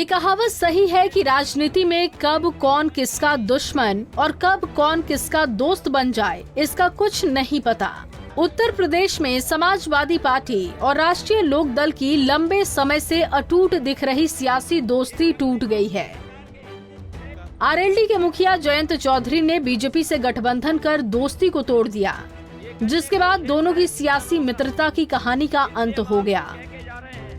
कहावत सही है कि राजनीति में कब कौन किसका दुश्मन और कब कौन किसका दोस्त बन जाए, इसका कुछ नहीं पता। उत्तर प्रदेश में समाजवादी पार्टी और राष्ट्रीय लोक दल की लंबे समय से अटूट दिख रही सियासी दोस्ती टूट गई है। आरएलडी के मुखिया जयंत चौधरी ने बीजेपी से गठबंधन कर दोस्ती को तोड़ दिया, जिसके बाद दोनों की सियासी मित्रता की कहानी का अंत हो गया।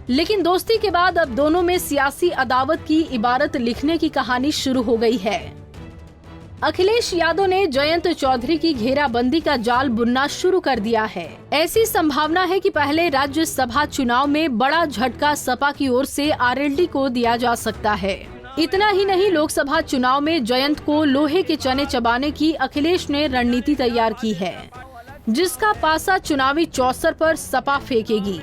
लेकिन दोस्ती के बाद अब दोनों में सियासी अदावत की इबारत लिखने की कहानी शुरू हो गई है। अखिलेश यादव ने जयंत चौधरी की घेराबंदी का जाल बुनना शुरू कर दिया है। ऐसी संभावना है कि पहले राज्यसभा चुनाव में बड़ा झटका सपा की ओर से आरएलडी को दिया जा सकता है। इतना ही नहीं, लोकसभा चुनाव में जयंत को लोहे के चने चबाने की अखिलेश ने रणनीति तैयार की है, जिसका पासा चुनावी चौसर पर सपा फेंकेगी।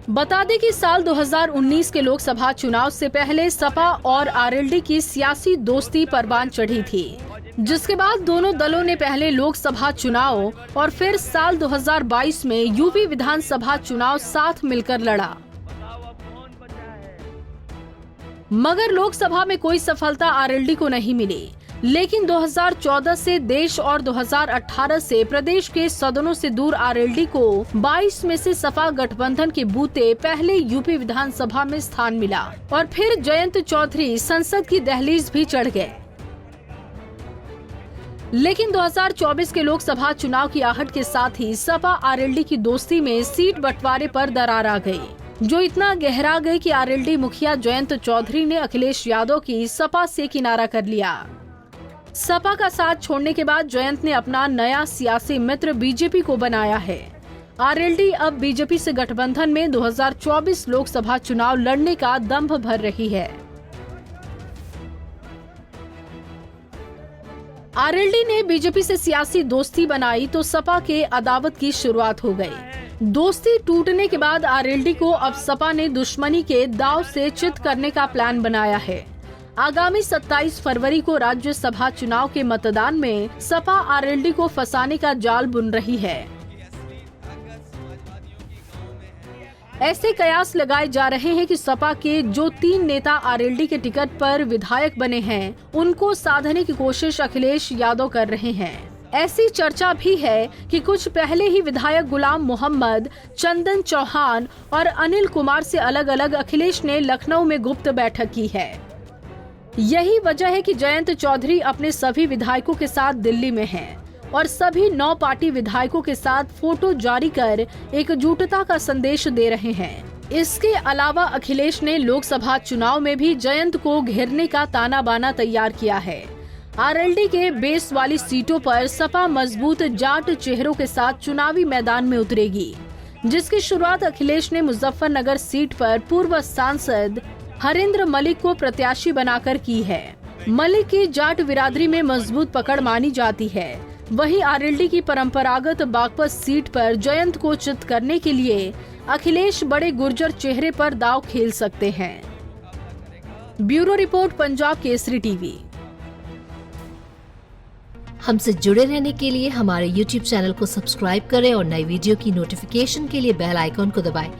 बता दें कि साल 2019 के लोकसभा चुनाव से पहले सपा और आरएलडी की सियासी दोस्ती परवान चढ़ी थी, जिसके बाद दोनों दलों ने पहले लोकसभा चुनाव और फिर साल 2022 में यूपी विधानसभा चुनाव साथ मिलकर लड़ा। मगर लोकसभा में कोई सफलता आरएलडी को नहीं मिली। लेकिन 2014 से देश और 2018 से प्रदेश के सदनों से दूर आरएलडी को 22 में से सपा गठबंधन के बूते पहले यूपी विधानसभा में स्थान मिला और फिर जयंत चौधरी संसद की दहलीज भी चढ़ गए। लेकिन 2024 के लोकसभा चुनाव की आहट के साथ ही सपा आरएलडी की दोस्ती में सीट बंटवारे पर दरार आ गई, जो इतना गहरा गई कि आरएलडी मुखिया जयंत चौधरी ने अखिलेश यादव की सपा से किनारा कर लिया। सपा का साथ छोड़ने के बाद जयंत ने अपना नया सियासी मित्र बीजेपी को बनाया है। आरएलडी अब बीजेपी से गठबंधन में 2024 लोकसभा चुनाव लड़ने का दंभ भर रही है। आरएलडी ने बीजेपी से सियासी दोस्ती बनाई तो सपा के अदावत की शुरुआत हो गई। दोस्ती टूटने के बाद आरएलडी को अब सपा ने दुश्मनी के दांव से चित करने का प्लान बनाया है। आगामी 27 फरवरी को राज्यसभा चुनाव के मतदान में सपा आरएलडी को फंसाने का जाल बुन रही है। ऐसे कयास लगाए जा रहे हैं कि सपा के जो 3 नेता आरएलडी के टिकट पर विधायक बने हैं, उनको साधने की कोशिश अखिलेश यादव कर रहे हैं। ऐसी चर्चा भी है कि कुछ पहले ही विधायक गुलाम मोहम्मद, चंदन चौहान और अनिल कुमार से अलग अलग अखिलेश ने लखनऊ में गुप्त बैठक की है। यही वजह है कि जयंत चौधरी अपने सभी विधायकों के साथ दिल्ली में हैं और सभी 9 पार्टी विधायकों के साथ फोटो जारी कर एकजुटता का संदेश दे रहे हैं। इसके अलावा अखिलेश ने लोकसभा चुनाव में भी जयंत को घेरने का ताना बाना तैयार किया है। आरएलडी के बेस वाली सीटों पर सपा मजबूत जाट चेहरों के साथ चुनावी मैदान में उतरेगी, जिसकी शुरुआत अखिलेश ने मुजफ्फरनगर सीट पर पूर्व सांसद हरेंद्र मलिक को प्रत्याशी बनाकर की है। मलिक की जाट बिरादरी में मजबूत पकड़ मानी जाती है। वहीं आरएलडी की परंपरागत बागपत सीट पर जयंत को चित करने के लिए अखिलेश बड़े गुर्जर चेहरे पर दांव खेल सकते हैं। Bureau report, Punjab Kesari TV. हमसे जुड़े रहने के लिए हमारे YouTube चैनल को सब्सक्राइब करें और नई वीडियो की नोटिफिकेशन के लिए बेल आइकॉन को दबाएं।